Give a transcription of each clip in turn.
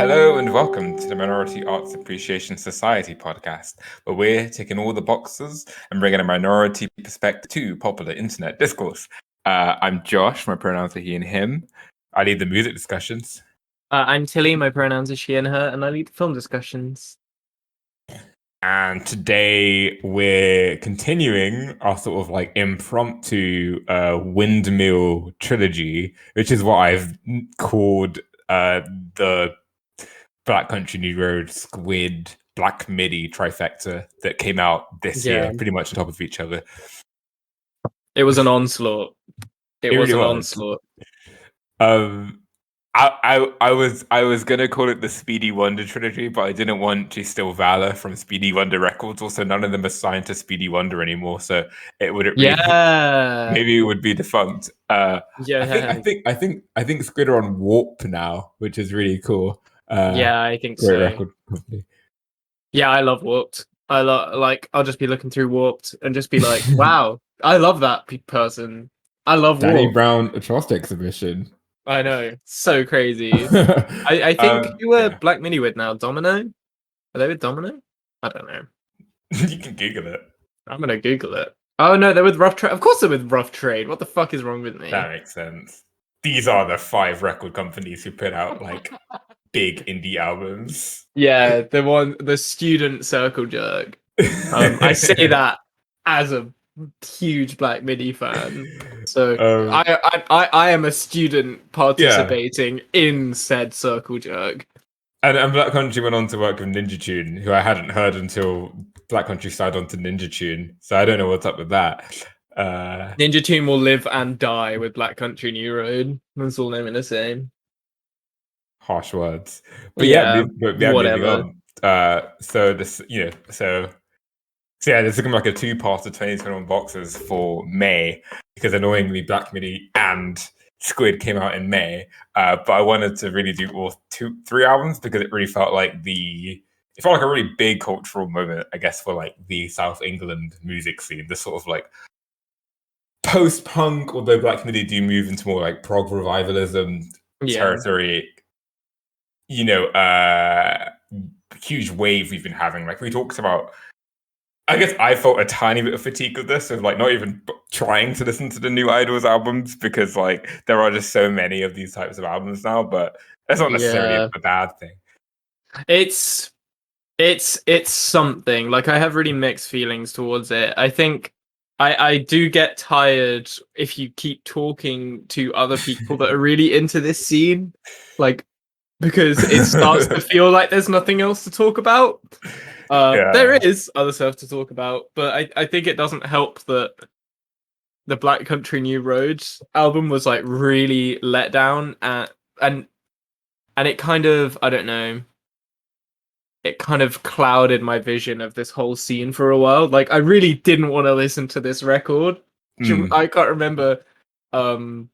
Hello and welcome to the Minority Arts Appreciation Society podcast, where we're taking all the boxes and bringing a minority perspective to popular internet discourse. I'm Josh, my pronouns are he and him. I lead the music discussions. I'm Tilly, my pronouns are she and her, and I lead the film discussions. And today we're continuing our sort of like impromptu Windmill Trilogy, which is what I've called the Black Country New Road, Squid, Black Midi trifecta that came out this year, pretty much on top of each other. It was an onslaught. It was really an was. onslaught. I was gonna call it the Speedy Wonder trilogy, but I didn't want to steal valor from Speedy Wonder Records. Also, none of them are signed to Speedy Wonder anymore, so it wouldn't really. Maybe it would be defunct. I think Squid are on Warp now, which is really cool. I think great so. Record company. Yeah, I love Warped. I'll just be looking through Warped and just be like, wow, I love that person. I love Danny Warped. Brown, a Trust exhibition. I know, so crazy. I think who are Black Midi with now? Domino? Are they with Domino? I don't know. You can Google it. I'm gonna Google it. Oh no, they're with Rough Trade. Of course they're with Rough Trade. What the fuck is wrong with me? That makes sense. These are the 5 record companies who put out like big indie albums. Yeah, the student circle jerk. I say that as a huge Black Midi fan. So I am a student participating in said circle jerk. And Black Country went on to work with Ninja Tune, who I hadn't heard until Black Country signed on to Ninja Tune. So I don't know what's up with that. Ninja Tune will live and die with Black Country New Road. That's all I'm gonna say. Harsh words, but yeah, whatever. So this, so yeah, this is gonna be like a 2-part of 2021 boxes for May, because annoyingly Black Midi and Squid came out in May, but I wanted to really do all 3 albums because it really felt like a really big cultural moment, I guess, for like the South England music scene. This sort of like post-punk, although Black Midi do move into more like prog revivalism territory. Huge wave we've been having. Like we talked about. I guess I felt a tiny bit of fatigue of this, of like not even trying to listen to the new Idols albums because like there are just so many of these types of albums now. But that's not necessarily a bad thing. It's something. Like I have really mixed feelings towards it. I think I do get tired if you keep talking to other people that are really into this scene, like because it starts to feel like there's nothing else to talk about. There is other stuff to talk about, but I think it doesn't help that the Black Country New Road album was like really let down, and it kind of, I don't know, it kind of clouded my vision of this whole scene for a while. Like I really didn't want to listen to this record. I can't remember when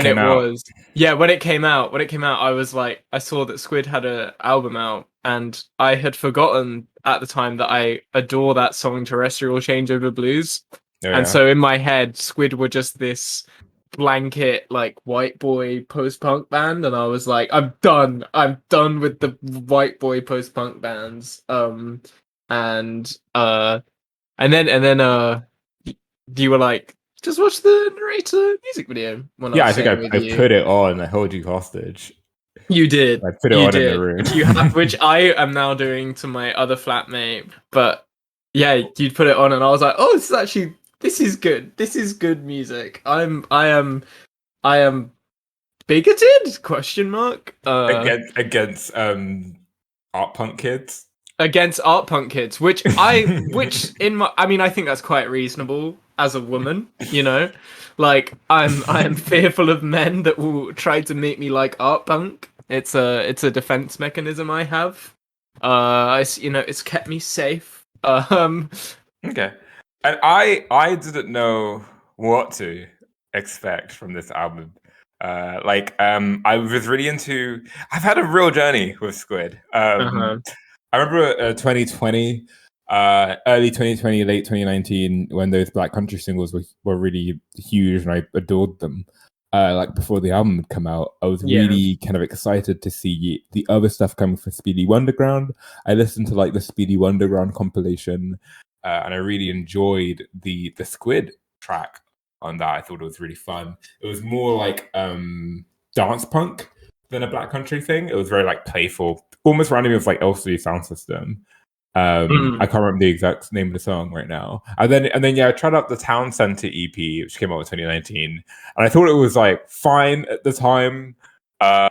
it was. Yeah, when it came out, I was like, I saw that Squid had an album out, and I had forgotten at the time that I adore that song Terrestrial Changeover Blues. And so in my head, Squid were just this blanket like white boy post-punk band, and I was like, I'm done with the white boy post-punk bands. And then you were like, just watch the Narrator music video. I think I put it on. I hold you hostage. You did. I put it on in the room. Which I am now doing to my other flatmate. But yeah, you'd put it on, and I was like, oh, this is good. This is good music. I am bigoted? Question mark. Against art punk kids. Against art punk kids, I think that's quite reasonable as a woman, like I am fearful of men that will try to make me like art punk. It's a defense mechanism I have. It's kept me safe. Okay. And I didn't know what to expect from this album. I was really into. I've had a real journey with Squid. I remember 2020, early 2020, late 2019, when those Black Country singles were really huge, and I adored them. like before the album had come out, I was Yeah. really kind of excited to see the other stuff coming from Speedy Wonderground. I listened to like the Speedy Wonderground compilation, and I really enjoyed the Squid track on that. I thought it was really fun. It was more like dance punk than a Black Country thing. It was very like playful, almost reminded me of like LCD Sound System. I can't remember the exact name of the song right now. And then yeah, I tried out the Town Center EP, which came out in 2019, and I thought it was like fine at the time. I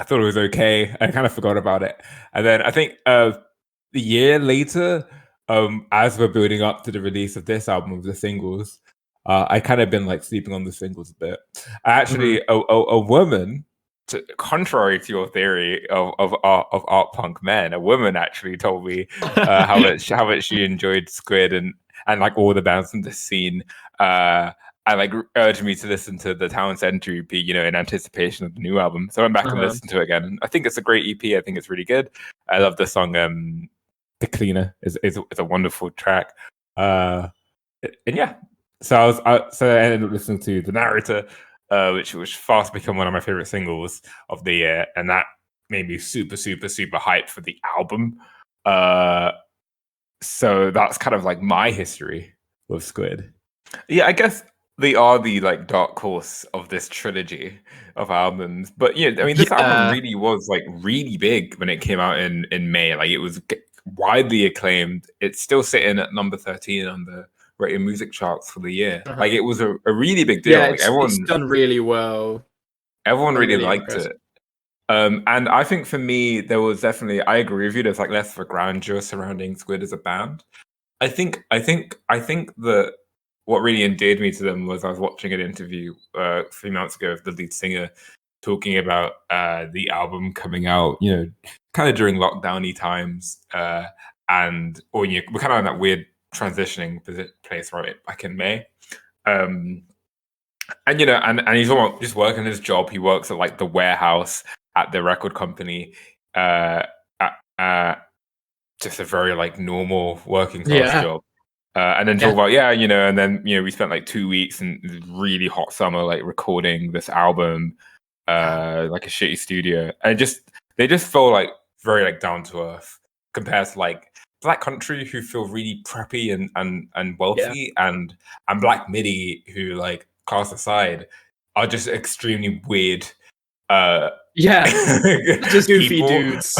thought it was okay. I kind of forgot about it, and then I think the year later, as we're building up to the release of this album of the singles, I kind of been like sleeping on the singles a bit. Actually, a woman, contrary to your theory of art punk men, a woman actually told me how much she enjoyed Squid and like all the bands in the scene. And like urged me to listen to the Town Center EP, you know, in anticipation of the new album. So I went back and listened to it again. I think it's a great EP. I think it's really good. I love the song "The Cleaner" is a wonderful track. And yeah, so I ended up listening to the Narrator, which fast become one of my favorite singles of the year, and that made me super hyped for the album. So that's kind of like my history with Squid. Yeah, I guess they are the like dark horse of this trilogy of albums. But yeah, I mean, this album really was like really big when it came out in May. Like it was widely acclaimed. It's still sitting at number 13 on the rated music charts for the year. Like it was a really big deal. Yeah, like everyone, it's done really well. Everyone really liked it. And I think for me, there was definitely, I agree with you. There's like less of a grandeur surrounding Squid as a band. I think that what really endeared me to them was I was watching an interview a few months ago of the lead singer talking about the album coming out, you know, kind of during lockdowny times, we're kind of in that weird transitioning place right back in May. And you know, and he's just working his job. He works at like the warehouse at the record company, just a very like normal working class job. And then talk about and then we spent like 2 weeks in this really hot summer like recording this album, like a shitty studio, and they just feel like very like down to earth compared to like Black Country, who feel really preppy and wealthy, and Black Midi, who like class aside are just extremely weird. Just goofy dudes.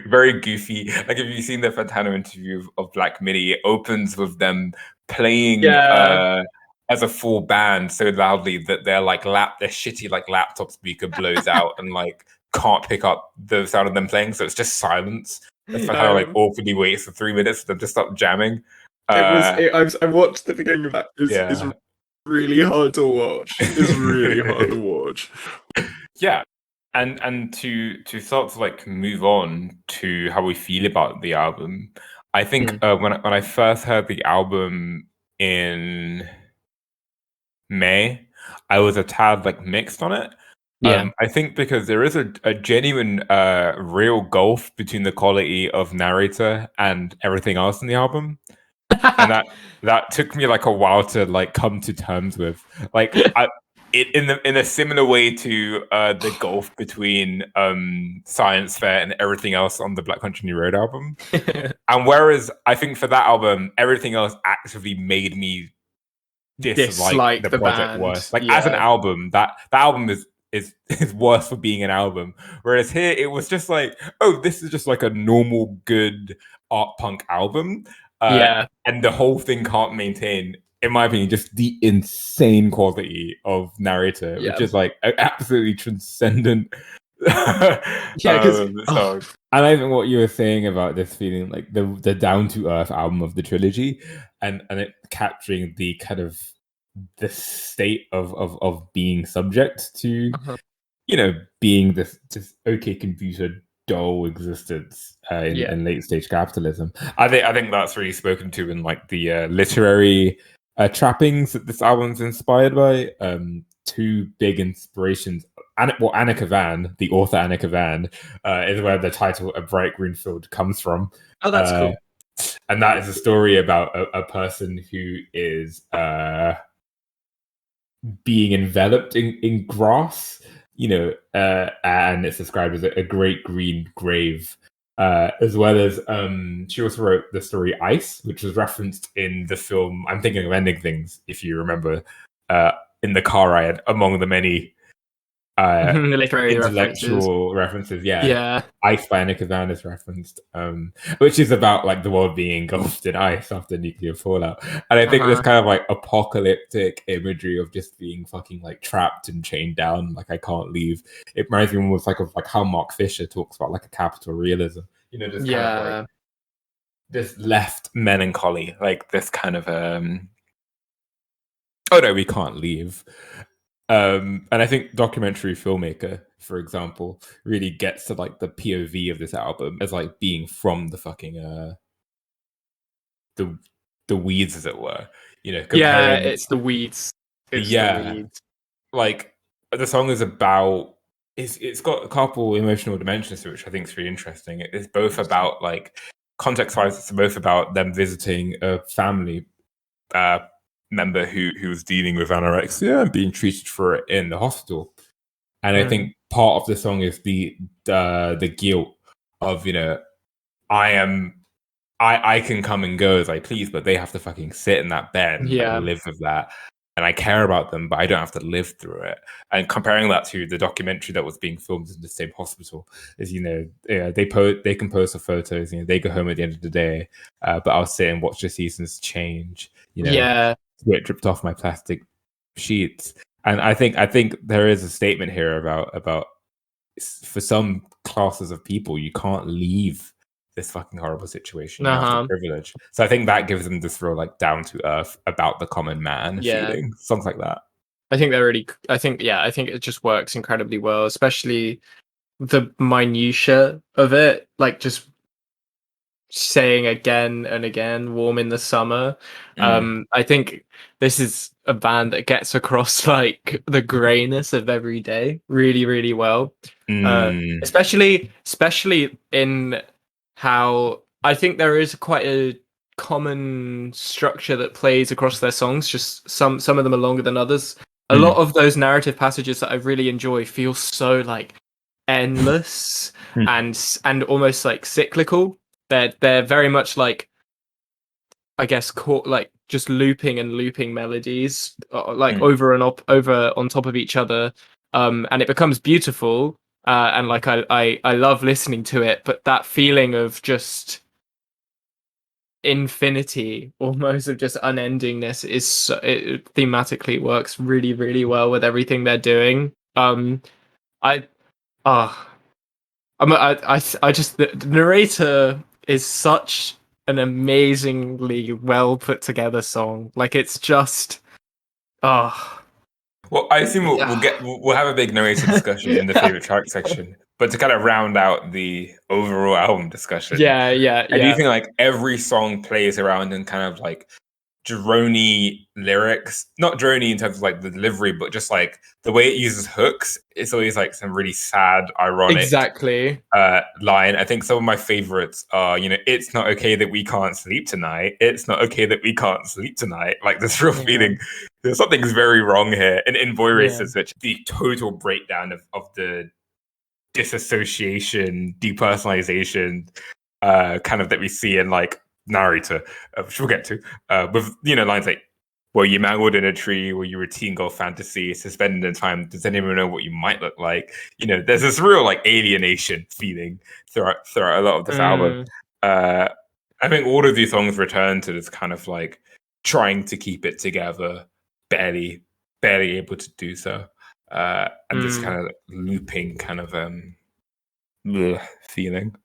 Very goofy. Like, if you've seen the Fantano interview of Black Midi, it opens with them playing as a full band so loudly that their shitty like laptop speaker blows out and like can't pick up the sound of them playing, so it's just silence. And Fantano like awkwardly waits for 3 minutes for them to stop jamming. I watched the beginning of that. It's really hard to watch. It's really hard to watch. Yeah. And to sort of like move on to how we feel about the album, I think when I first heard the album in May, I was a tad like mixed on it. I think because there is a genuine real gulf between the quality of Narrator and everything else in the album. And that took me like a while to like come to terms with. Like in a similar way to the gulf between Science Fair and everything else on the Black Country New Road album. And whereas I think for that album, everything else actively made me dislike the project band. worse. Like as an album, that album is worse for being an album. Whereas here it was just like, oh, this is just like a normal good art punk album. And the whole thing can't maintain, in my opinion, just the insane quality of Narrator, which is like absolutely transcendent. And I think what you were saying about this feeling like the down to earth album of the trilogy, and it capturing the kind of the state of being subject to being this just okay computer dull existence in late stage capitalism. I think that's really spoken to in like the literary trappings that this album's inspired by. Two big inspirations. Annika Van, the author Annika Van, is where the title "A Bright Green Field" comes from. Oh, that's cool. And that is a story about a person who is being enveloped in grass, and it's described as a great green grave. As well as she also wrote the story Ice, which was referenced in the film I'm Thinking of Ending Things, if you remember, in the car ride, among the many Literary intellectual references. Yeah, Yeah. Ice by Nick is referenced, which is about like the world being engulfed in ice after nuclear fallout. And I think this kind of like apocalyptic imagery of just being fucking like trapped and chained down, like I can't leave. It reminds me almost like of like how Mark Fisher talks about like a capital realism. Just kind of like this left melancholy, like this kind of oh no, we can't leave. And I think documentary filmmaker, for example, really gets to like the POV of this album as like being from the fucking the weeds, as it were. Comparing. It's the weeds. The weeds. Like the song is about. It's got a couple emotional dimensions to it, which I think is really interesting. It's both about like context-wise. It's both about them visiting a family member who was dealing with anorexia and being treated for it in the hospital. And I think part of the song is the guilt of I can come and go as I please, but they have to fucking sit in that bed and like, live with that. And I care about them, but I don't have to live through it. And comparing that to the documentary that was being filmed in the same hospital is, they can post the photos, they go home at the end of the day, but I'll sit and watch the seasons change, sweat dripped off my plastic sheets. And I think there is a statement here about for some classes of people, you can't leave this fucking horrible situation. You have the privilege. So I think that gives them this real like down to earth about the common man feeling. Songs like that. I think I think it just works incredibly well, especially the minutia of it, like just saying again and again, warm in the summer. I think this is a band that gets across like the grayness of every day really, really well. Especially in how I think there is quite a common structure that plays across their songs. Just some of them are longer than others. A lot of those narrative passages that I really enjoy feel so like endless and almost like cyclical. They're very much like, I guess, like just looping melodies like over on top of each other, and it becomes beautiful. And like I love listening to it, but that feeling of just infinity, almost of just unendingness, it thematically works really, really well with everything they're doing. I just the narrator is such an amazingly well put together song. Like it's just Well, I assume we'll have a big narrator discussion in the favorite track section. But to kind of round out the overall album discussion, I do think like every song plays around in kind of like drony lyrics, not drony in terms of like the delivery, but just like the way it uses hooks. It's always like some really sad, ironic line. I think some of my favorites are, it's not okay that we can't sleep tonight. It's not okay that we can't sleep tonight. Like this real feeling, there's something's very wrong here. And in Boy Racers, which the total breakdown of the disassociation, depersonalization, kind of that we see in like Narrator, which we'll get to, with lines like, "Were you mangled in a tree? Were you a teen girl fantasy? Suspended in time? Does anyone know what you might look like?" There's this real like alienation feeling throughout a lot of this album. I think all of these songs return to this kind of like trying to keep it together, barely able to do so, and this kind of like, looping kind of feeling.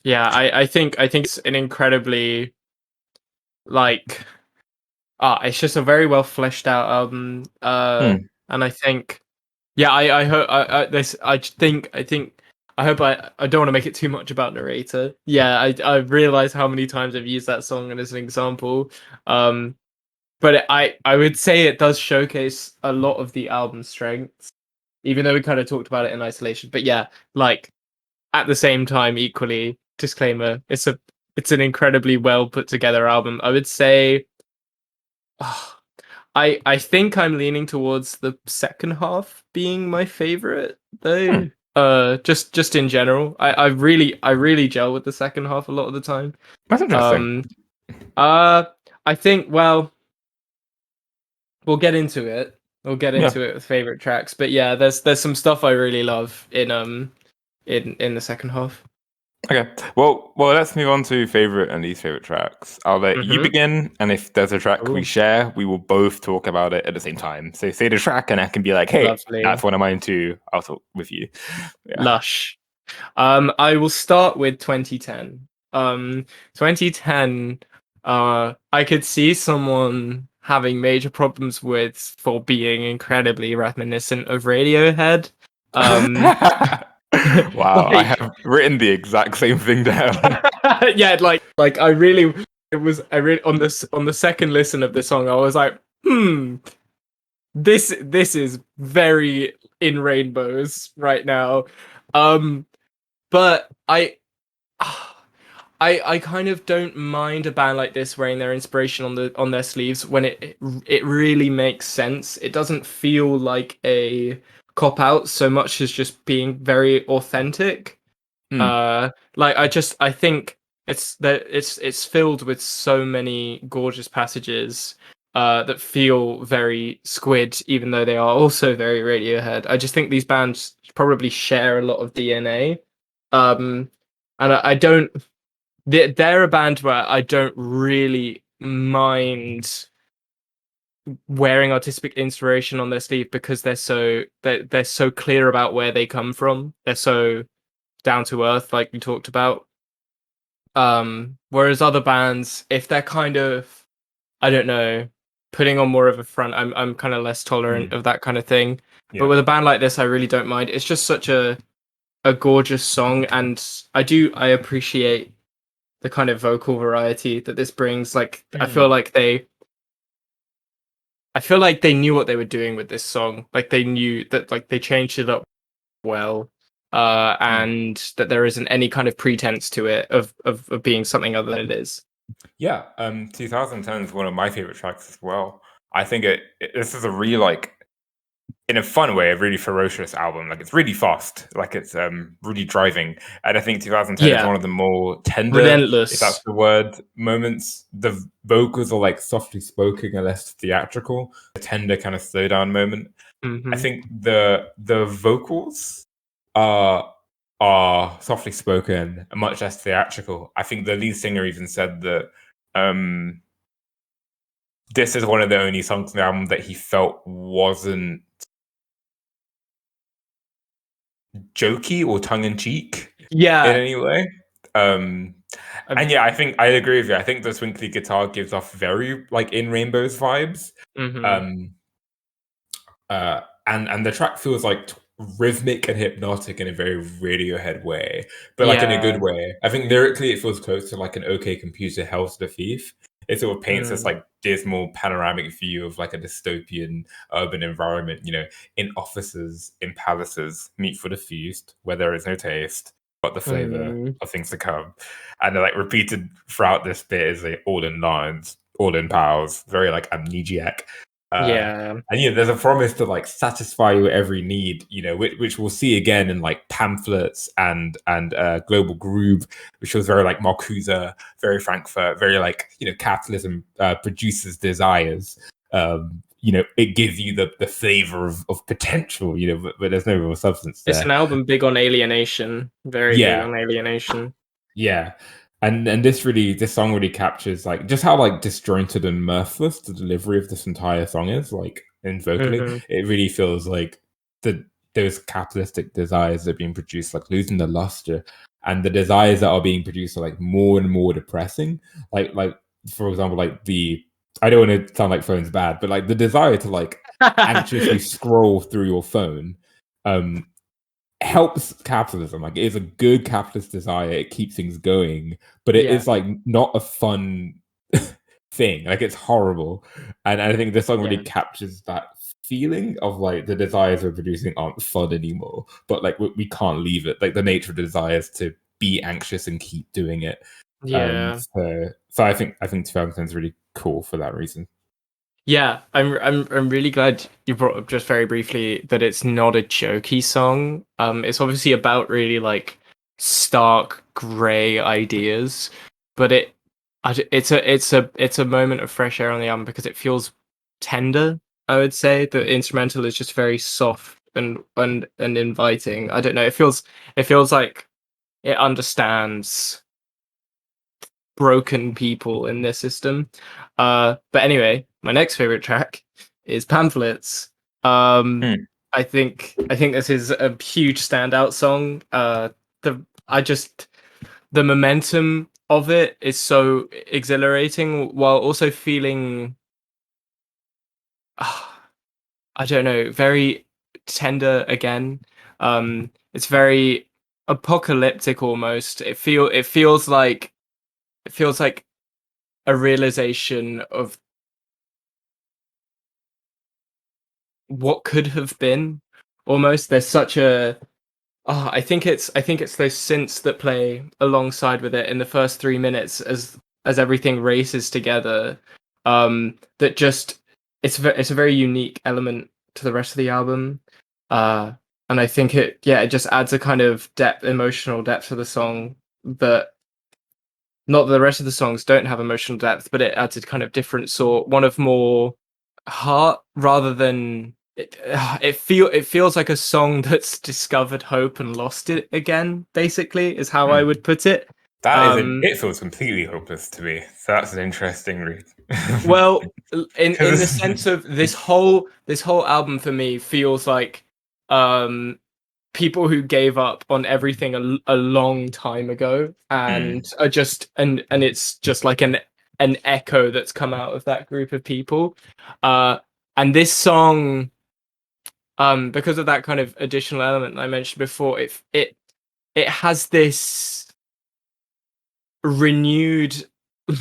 I think it's an incredibly like it's just a very well fleshed out album, and I think I hope I hope I don't want to make it too much about Narrator. I realize how many times I've used that song as an example, but I would say it does showcase a lot of the album's strengths, even though we kind of talked about it in isolation. But like at the same time, equally, disclaimer, it's an incredibly well put together album. I would say I think I'm leaning towards the second half being my favorite though. Just in general, I really gel with the second half a lot of the time. That's interesting. Um, I think, well, we'll get into it. We'll get Yeah. into it with favorite tracks, but yeah, there's some stuff I really love in the second half. Okay. Well, let's move on to favorite and least favorite tracks. I'll let you Mm-hmm. begin, and if there's a track we Ooh, share, we will both talk about it at the same time. So say the track, and I can be like, "Hey, lovely, that's one of mine too." I'll talk with you. Yeah. lush. I will start with 2010. 2010. I could see someone having major problems with for being incredibly reminiscent of Radiohead. Um, Wow, I like, have written the exact same thing down. yeah, like I really, it was I really on the second listen of the song, I was like, this is very in rainbows right now. Um, but I kind of don't mind a band like this wearing their inspiration on their sleeves when it really makes sense. It doesn't feel like a cop out so much as just being very authentic. Hmm. Like I think it's filled with so many gorgeous passages that feel very Squid, even though they are also very Radiohead. I just think these bands probably share a lot of DNA. And I don't. They're a band where I don't really mind wearing artistic inspiration on their sleeve because they're so clear about where they come from. They're so down to earth, like we talked about. Whereas other bands, if they're kind of, I don't know, putting on more of a front, I'm kind of less tolerant Hmm. of that kind of thing. But Yeah. with a band like this, I really don't mind. It's just such a gorgeous song, and I appreciate the kind of vocal variety that this brings. Like Hmm. I feel like they knew what they were doing with this song. Like they knew that like they changed it up well. Hmm. And that there isn't any kind of pretense to it of being something other than it is. Yeah. 2010 is one of my favorite tracks as well. I think this is a really like in a fun way, a really ferocious album. Like it's really fast, like it's really driving. And I think 2010 is Yeah, one of the more tender, if that's relentless. the word, moments. The vocals are like softly spoken and less theatrical. A tender kind of slow down moment. I Hmm. think the vocals are softly spoken and much less theatrical. I think the lead singer even said that um this is one of the only songs on the album that he felt wasn't jokey or tongue in cheek in Yeah. any way. Um, and yeah, I think I agree with you. I think the twinkly guitar gives off very like in Rainbows vibes. Mm-hmm. Um, and the track feels like rhythmic and hypnotic in a very Radiohead way, but like in a Yeah. good way. I think lyrically it feels close to like an OK Computer Hell's the Thief. It sort of paints this Mm. like dismal panoramic view of like a dystopian urban environment, in offices, in palaces, meat for the feast, where there is no taste, but the flavor Mm. of things to come. And they're like repeated throughout this bit is like all in lines, all in pals, very like amnesiac. Uh, Yeah. and there's a promise to like satisfy your every need, which we'll see again in like pamphlets and global groove, which was very like Marcuse, very Frankfurt, very like capitalism produces desires. It gives you the flavor of potential, but there's no real substance It's there. an album big on alienation. Very big Yeah, on alienation. yeah. And this song really captures like just how like disjointed and mirthless the delivery of this entire song is, like in vocally. Hmm. It really feels like those capitalistic desires that are being produced like losing the luster, and the desires that are being produced are like more and more depressing. Like for example, like I don't want to sound like phone's bad, but like the desire to like anxiously scroll through your phone um helps capitalism. Like it is a good capitalist desire. It keeps things going, but it Yeah. is like not a fun thing. Like it's horrible. And I think this song really Yeah. captures that feeling of like the desires we're producing aren't fun anymore, but like we can't leave it. Like the nature of the desires to be anxious and keep doing it. Yeah. So I think 2010 is really cool for that reason. Yeah, I'm really glad you brought up just very briefly that it's not a jokey song. It's obviously about really like stark gray ideas, but it's a moment of fresh air on the album because it feels tender. I would say the instrumental is just very soft and inviting. I don't know. It feels like it understands broken people in this system. But anyway, my next favorite track is Pamphlets. Um, Hmm. I think this is a huge standout song. The I just the momentum of it is so exhilarating while also feeling I don't know, very tender again. It's very apocalyptic almost. It feels like a realization of what could have been almost. There's such a I think it's those synths that play alongside with it in the first 3 minutes as everything races together. That just it's a very unique element to the rest of the album. Uh and I think it just adds a kind of emotional depth to the song that not that the rest of the songs don't have emotional depth, but it adds a kind of different sort, one of more heart rather than it feels like a song that's discovered hope and lost it again. Basically, is how I Hmm. would put it. That is Um, it feels completely hopeless to me. So that's an interesting read. well, in the Because sense of this whole album for me feels like um people who gave up on everything a long time ago and are just and it's just like an echo that's come out of that group of people. uh and this song, because of that kind of additional element I mentioned before, it has this renewed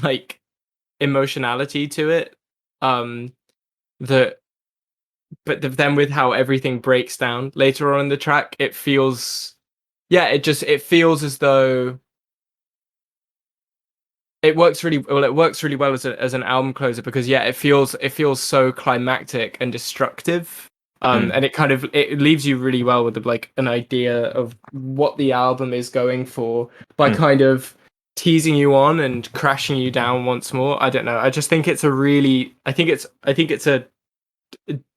like emotionality to it, um that then with how everything breaks down later on in the track, it feels, yeah, it feels as though it works really well as an album closer because yeah, it feels so climactic and destructive. And it leaves you really well with like an idea of what the album is going for by kind of teasing you on and crashing you down once more. I don't know. I just think it's a really I think it's a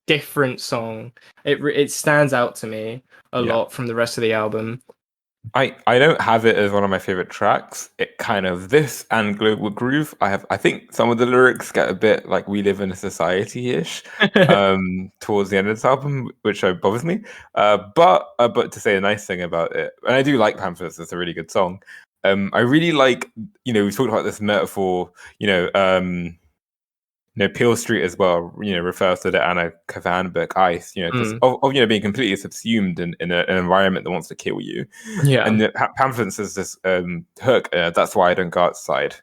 different song. It stands out to me a yeah, lot from the rest of the album. I don't have it as one of my favorite tracks. It kind of this and Global Groove. I think some of the lyrics get a bit like we live in a society ish towards the end of this album, which bothers me. But to say a nice thing about it, and I do like Pamphlets. It's a really good song. I really like, we talked about this metaphor. Peel Street as well, refers to the Anna Kavan book, Ice, just Mm, of being completely subsumed in an environment that wants to kill you. yeah, And the pamphlets is this hook, that's why I don't go outside,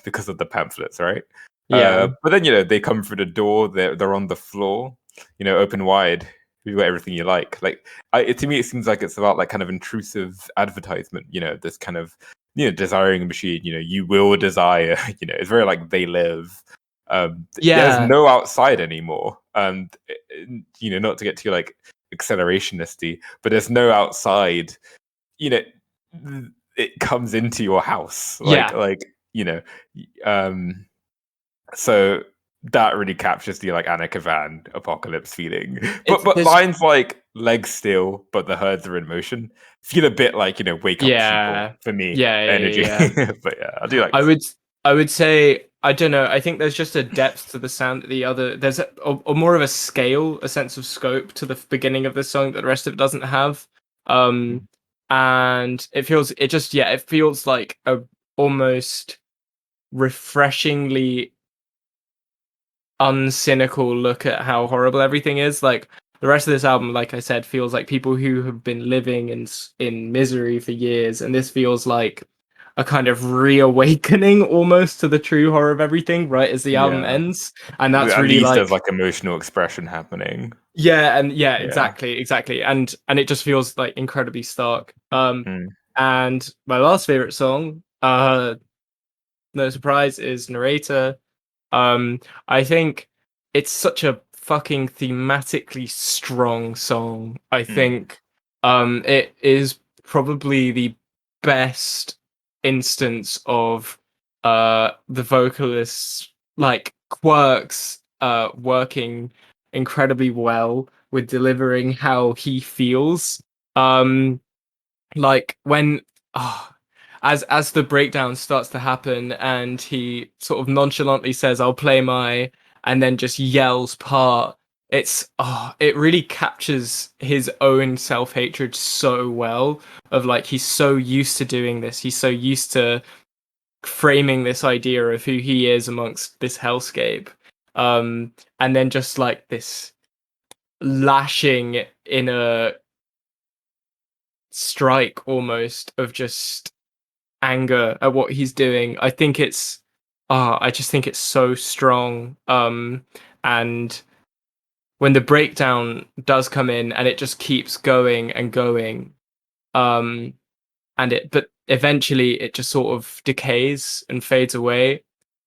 because of the pamphlets, right? yeah, But then, they come through the door, they're on the floor, open wide. You've got everything you like. Like, to me, it seems like it's about like kind of intrusive advertisement, this kind of, desiring machine, you will desire, it's very like they live. There's yeah. no outside anymore. And not to get too like accelerationisty, but there's no outside. You know, it comes into your house, Yeah, you know. Um, so that really captures the like Anna Kavan apocalypse feeling. But it's this. lines like legs still, but the herds are in motion feel a bit like wake up sheeple Yeah, for me yeah, yeah, energy. yeah. But yeah, I do like I this. would, I would say, I don't know. I think there's just a depth to the sound. There's a more of a scale, a sense of scope to the beginning of the song that the rest of it doesn't have. Um, and it feels like a almost refreshingly uncynical look at how horrible everything is. Like the rest of this album, like I said, feels like people who have been living in misery for years, and this feels like a kind of reawakening almost to the true horror of everything right as the album Yeah, ends. And that's at really least there's like, like emotional expression happening. yeah, and yeah, Yeah. exactly, and it just feels like incredibly stark. Mm. And my last favorite song, no surprise, is Narrator. I think it's such a fucking thematically strong song. I Mm. think it is probably the best instance of the vocalist's like quirks working incredibly well with delivering how he feels. Um like when ah, as the breakdown starts to happen and he sort of nonchalantly says, "I'll play my," and then just yells part. It really captures his own self-hatred so well, of like he's so used to doing this, he's so used to framing this idea of who he is amongst this hellscape. And then just like this lashing in a strike almost of just anger at what he's doing. I just think it's so strong. And when the breakdown does come in and it just keeps going and going, um, but eventually it just sort of decays and fades away.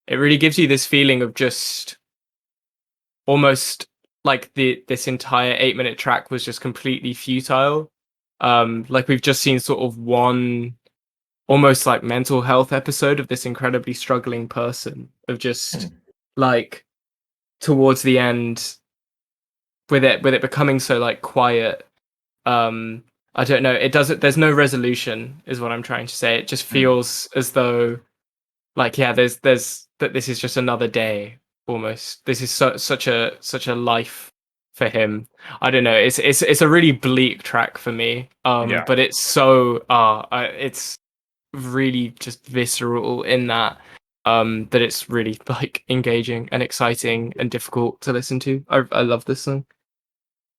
It really gives you this feeling of just almost like this entire 8 minute track was just completely futile. Like we've just seen sort of one almost like mental health episode of this incredibly struggling person, of just like towards the end with it becoming so like quiet. I don't know, it doesn't, there's no resolution is what I'm trying to say. It just feels as though like, yeah, there's that this is just another day almost. This is such a life for him. I don't know, it's a really bleak track for me. Yeah. But it's really just visceral in that that it's really like engaging and exciting and difficult to listen to. I love this song.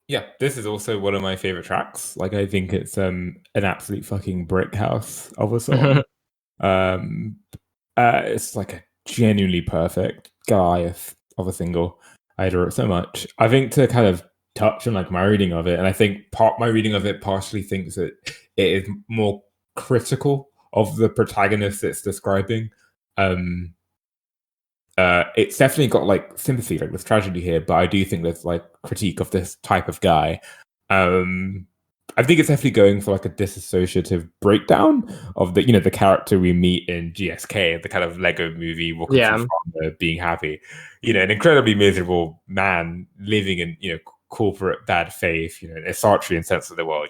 Yeah, this is also one of my favorite tracks. Like, I think it's an absolute fucking brick house of a song. Um, it's like a genuinely perfect Goliath of a single. I adore it so much. I think to kind of touch on like my reading of it, and I think my reading of it partially thinks that it is more critical of the protagonist it's describing. It's definitely got like sympathy, like there's tragedy here, but I do think there's like critique of this type of guy. I think it's definitely going for like a disassociative breakdown of the character we meet in GSK, the kind of Lego movie walking through farmer, being happy, an incredibly miserable man living in corporate bad faith, a sultry and sense of the world,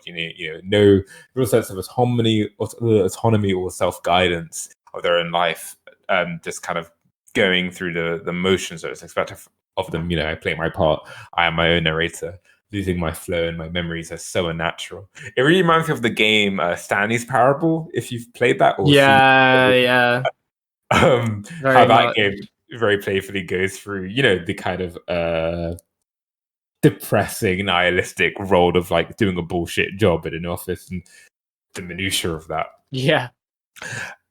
no real sense of autonomy or self guidance of their own life, just kind of going through the motions that it's expected of them. I play my part. I am my own narrator, losing my flow, and my memories are so unnatural. It really reminds me of the game Stanley's Parable, if you've played that or seen it. Yeah. How that game very playfully goes through, the kind of depressing, nihilistic role of like doing a bullshit job in an office and the minutiae of that. Yeah.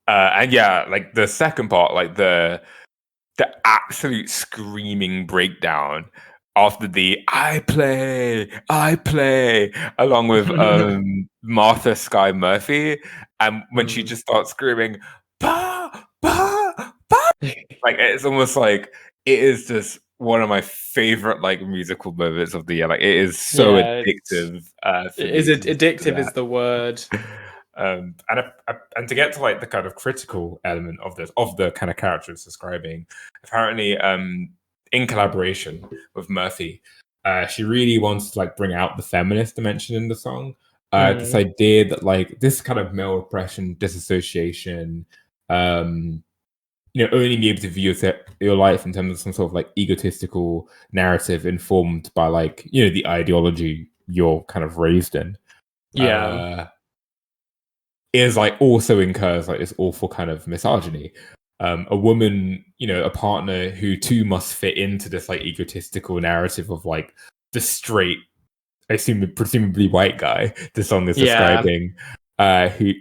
And yeah, like the second part, like the absolute screaming breakdown after the I play, along with Martha Skye Murphy. And when she just starts screaming, bah, bah, bah, like it's almost like it is just one of my favorite like musical moments of the year. Like it is so addictive. Addictive is the word. And to get to like the kind of critical element of the kind of character it's describing, apparently in collaboration with Murphy, she really wants to like bring out the feminist dimension in the song. This idea that like this kind of male oppression, disassociation, only be able to view your life in terms of some sort of like egotistical narrative informed by like the ideology you're kind of raised in. Is like also incurs like this awful kind of misogyny. A woman, a partner who too must fit into this like egotistical narrative of like the straight, I assume presumably white guy the song is describing, who,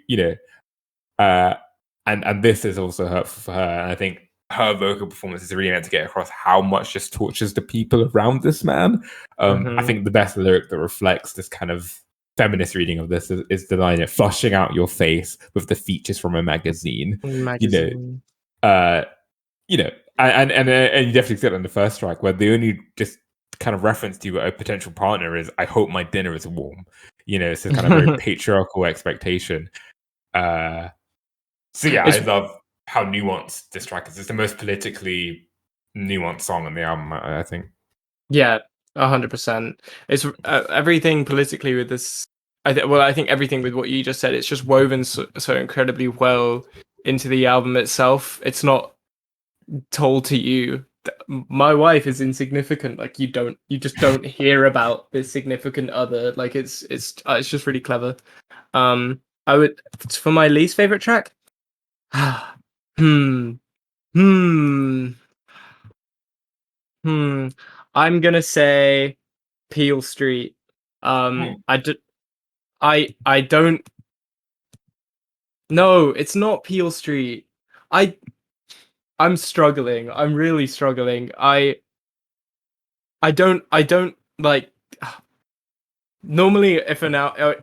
and this is also hurtful for her. And I think her vocal performance is really meant to get across how much just tortures the people around this man. I think the best lyric that reflects this kind of feminist reading of this is the line, flushing out your face with the features from a magazine. And you definitely said on the first track where the only just kind of reference to a potential partner is "I hope my dinner is warm." It's a kind of very patriarchal expectation. So yeah, I love how nuanced this track is. It's the most politically nuanced song on the album, I think. Yeah, 100%. It's everything politically with this. I think everything with what you just said. It's just woven so incredibly well into the album itself. It's not told to you that my wife is insignificant. Like you just don't hear about this significant other. Like it's just really clever. I would, for my least favorite track. hmm. Hmm. Hmm. I'm gonna say Peel Street. I don't. No, it's not Peel Street. I I'm struggling. I'm really struggling. I don't like. Normally, if an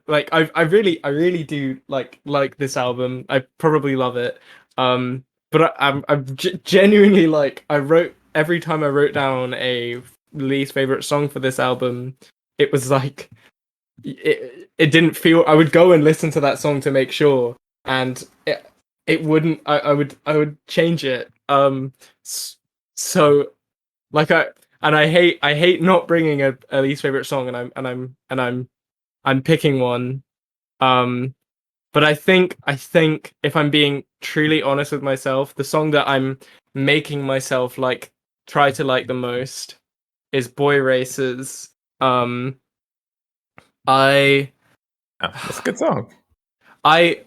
like I really do like this album. I probably love it. But I'm genuinely like I wrote every time I wrote down a least favorite song for this album, it was like it didn't feel. I would go and listen to that song to make sure, and it wouldn't. I would change it. So like I hate not bringing a least favorite song, and I'm picking one. Um, but I think if I'm being truly honest with myself, the song that I'm making myself try to like the most is Boy Racers. I That's a good song. I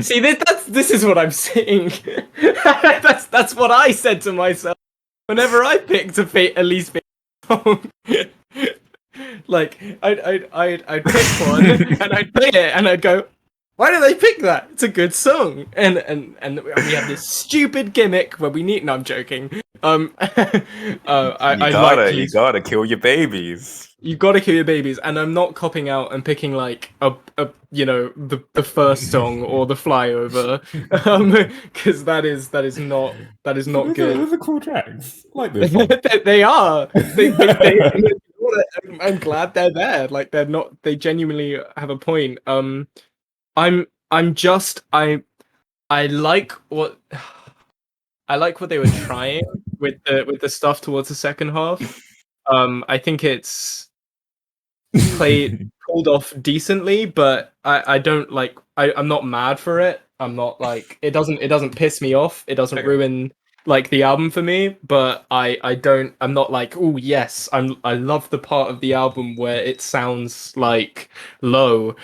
see this is what I'm saying. That's what I said to myself whenever I picked a least favorite song. Like I'd pick one and I'd play it and I'd go, why did they pick that? It's a good song. And we have this stupid gimmick where we need. No, I'm joking. You gotta kill your babies. You gotta kill your babies, and I'm not copping out and picking like a the first song or the flyover, because that is not good. Those are cool tracks. I like this. They are. I'm glad they're there. Like they're not. They genuinely have a point. I'm just I like what they were trying with the stuff towards the second half. I think it's pulled off decently, but I don't like. I'm not mad for it. I'm not like it doesn't piss me off. It doesn't ruin like the album for me, but I'm not like, oh yes, I love the part of the album where it sounds like Low.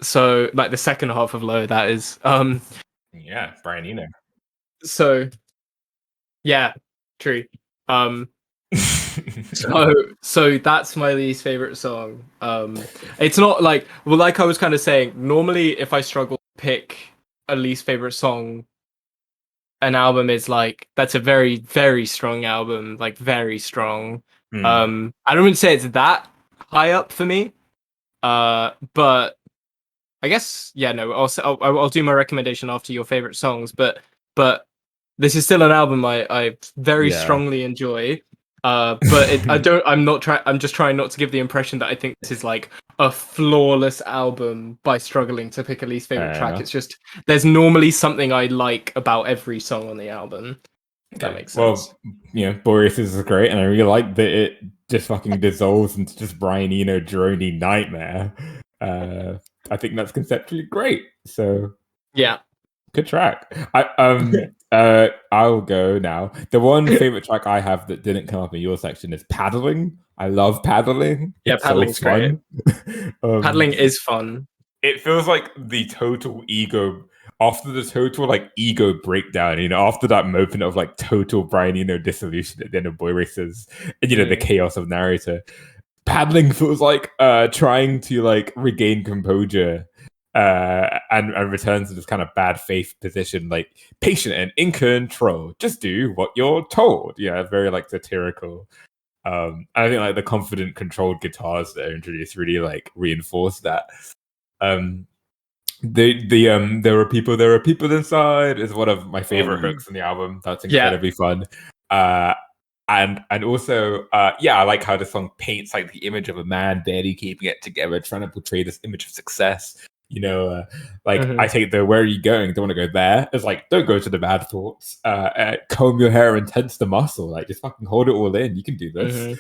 So like the second half of Low, that is. Yeah, Brian Eno. So yeah, true. So that's my least favorite song. It's not like, well, like I was kind of saying, normally if I struggle to pick a least favorite song, an album is like, that's a very, very strong album, like very strong. I don't say it's that high up for me. But I guess, yeah, no, I'll do my recommendation after your favorite songs, but this is still an album I very strongly enjoy. But I'm just trying not to give the impression that I think this is like a flawless album by struggling to pick a least favorite track. It's just, there's normally something I like about every song on the album. If that makes sense. Well, Boris is great, and I really like that it just fucking dissolves into just Brian Eno drony nightmare. I think that's conceptually great. So yeah, good track. I'll go now. The one favorite track I have that didn't come up in your section is Paddling. I love Paddling. Yeah, Paddling's so fun. Great. Paddling is fun. It feels like the total ego after the total like ego breakdown. After that moment of like total Brian Eno dissolution at the end of Boy Racers, and the chaos of Narrator. Paddling feels like trying to like regain composure and return to this kind of bad faith position, like patient and in control. Just do what you're told. Yeah, very like satirical. And I think like the confident, controlled guitars that are introduced really like reinforce that. there are people inside is one of my favorite hooks in the album. That's incredibly fun. And also, I like how the song paints like the image of a man barely keeping it together, trying to portray this image of success. I take the "where are you going? Don't want to go there." It's like, don't go to the bad thoughts. Comb your hair and tense the muscle. Like, just fucking hold it all in. You can do this.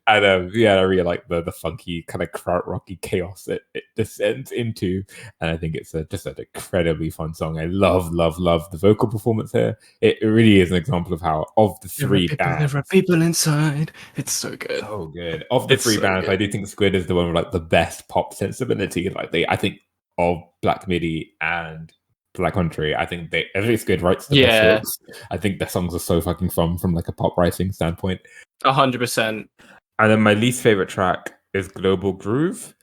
I really like the funky kind of krautrocky chaos it descends into, and I think it's just an incredibly fun song. I love the vocal performance here. It really is an example of how of the three bands, there are people inside. It's so good. So good. Of the three bands, good. I do think Squid is the one with like the best pop sensibility. Like I think of Black Midi and Black Country, I think Squid writes the best hooks. I think their songs are so fucking fun from like a pop writing standpoint. 100%. And then my least favorite track is Global Groove,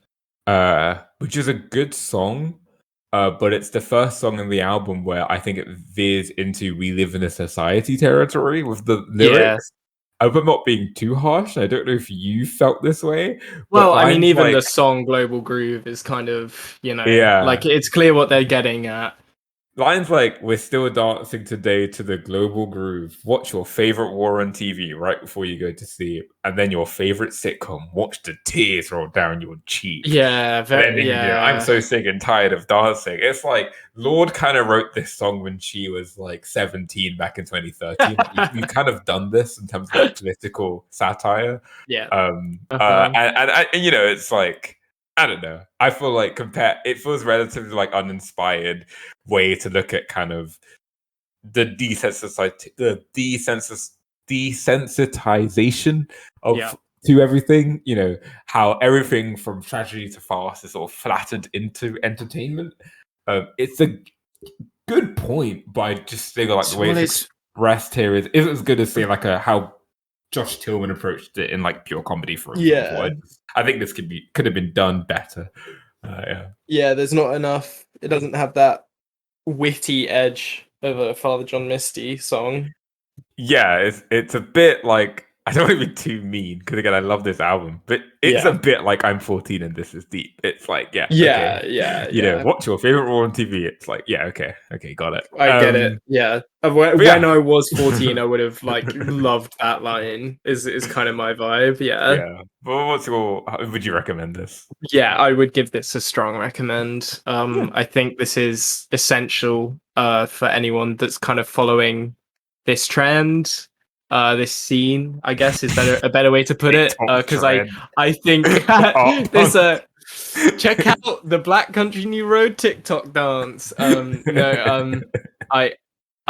which is a good song, but it's the first song in the album where I think it veers into "we live in a society" territory with the lyrics. I hope I'm not being too harsh. I don't know if you felt this way. Well, I mean, even the song Global Groove is kind of, like it's clear what they're getting at. Lines like, "We're still dancing today to the global groove. Watch your favorite war on TV right before you go to sleep. And then your favorite sitcom. Watch the tears roll down your cheek." I'm so sick and tired of dancing. It's like, Lorde kind of wrote this song when she was like 17 back in 2013. You've kind of done this in terms of like political satire. And it's like, I don't know. I feel like it feels relatively like uninspired way to look at kind of the desensitization of to everything. How everything from tragedy to farce is sort of flattened into entertainment. It's a good point, but I just think like the way it's expressed here isn't as good as say like how Josh Tillman approached it in like pure comedy, for example. I think this could have been done better. There's not enough. It doesn't have that witty edge of a Father John Misty song. Yeah, it's a bit like, I don't want to be too mean because again I love this album, but it's a bit like I'm 14 and this is deep. It's like watch your favorite war on TV. It's like okay, got it. I get it. Yeah, when I was 14, I would have like loved that line. Is kind of my vibe. Yeah. But would you recommend this? Yeah, I would give this a strong recommend. I think this is essential for anyone that's kind of following this trend. This scene, I guess, is a better way to put it, because I think there's check out the Black Country New Road TikTok dance. I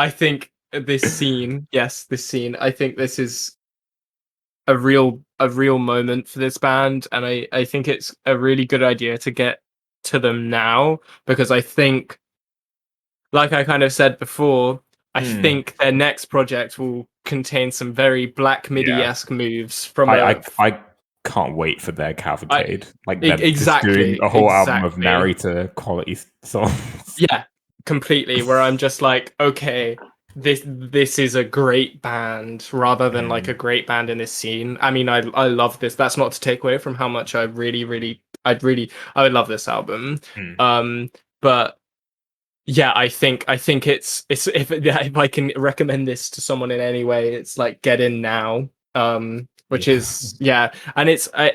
think this scene, I think this is a real moment for this band, and I think it's a really good idea to get to them now, because I think, like I kind of said before, I think their next project will contain some very Black Midi-esque moves from I can't wait for their cavalcade. Just doing a whole album of Narrator quality songs. Yeah, completely. Where I'm just like, okay, this is a great band rather than like a great band in this scene. I mean, I love this. That's not to take away from how much I would love this album. But yeah, I think it's if I can recommend this to someone in any way, it's like get in now. Which is and it's I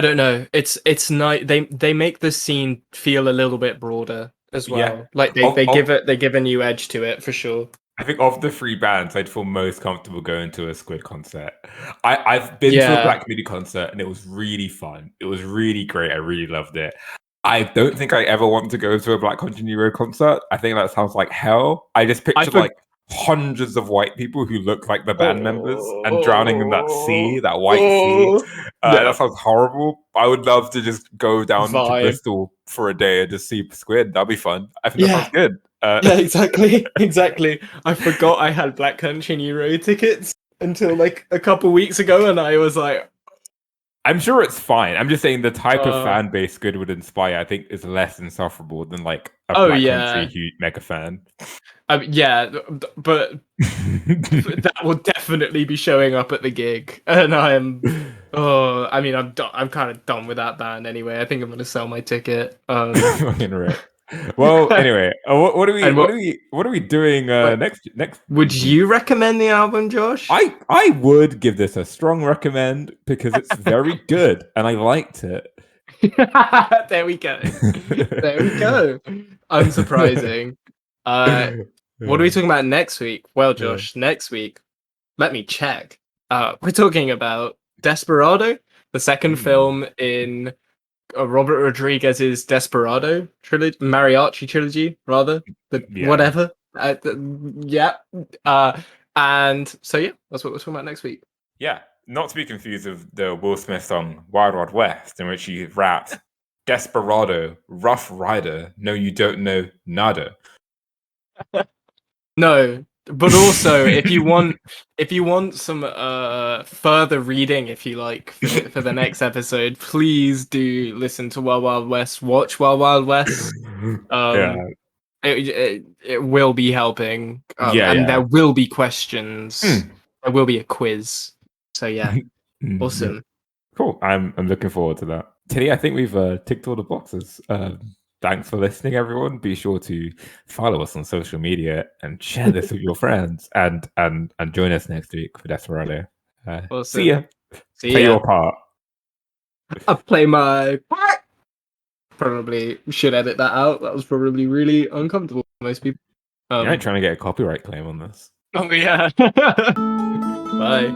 don't know. It's nice. They make the scene feel a little bit broader as well. Yeah. Like they give a new edge to it for sure. I think of the three bands, I'd feel most comfortable going to a Squid concert. I've been to a Black Midi concert and it was really fun. It was really great. I really loved it. I don't think I ever want to go to a Black Country New Road concert. I think that sounds like hell. I just pictured like hundreds of white people who look like the band members and drowning in that white sea. That sounds horrible. I would love to just go down to Bristol for a day and just see Squid. That'd be fun. I think that sounds good. Exactly. I forgot I had Black Country New Road tickets until like a couple weeks ago, and I was like, I'm sure it's fine. I'm just saying the type of fan base Squid would inspire, I think, is less insufferable than like a Black Country mega fan. But that will definitely be showing up at the gig, and Oh, I mean, I'm kind of done with that band anyway. I think I'm gonna sell my ticket. Fucking rip. Well, anyway, what are we And what are we doing what next would you recommend the album, Josh? I would give this a strong recommend because it's very good and I liked it. There we go. There we go. Unsurprising. What are we talking about next week? Well, Yeah. Josh, next week, let me check. We're talking about Desperado, the second film in Robert Rodriguez's Desperado trilogy, mariachi trilogy, rather. The Yeah. whatever. Yeah. And so yeah, that's what we're talking about next week. Yeah. Not to be confused with the Will Smith song Wild Wild West, in which he rapped Desperado, Rough Rider, no you don't know nada. No, but also if you want some further reading, if you like, for the next episode, please do listen to Wild Wild West. Watch Wild Wild West. Yeah. It will be helping. Yeah, And yeah. there will be questions. Mm. There will be a quiz. So yeah, Yeah. awesome. Cool. I'm looking forward to that. Tilly, I think we've ticked all the boxes. Thanks for listening, everyone. Be sure to follow us on social media and share this with your friends. And join us next week for Desperado. Awesome. See ya. See Play ya. your part. I play my part. Probably should edit that out. That was probably really uncomfortable for most people. You're not trying to get a copyright claim on this. Oh yeah. Bye.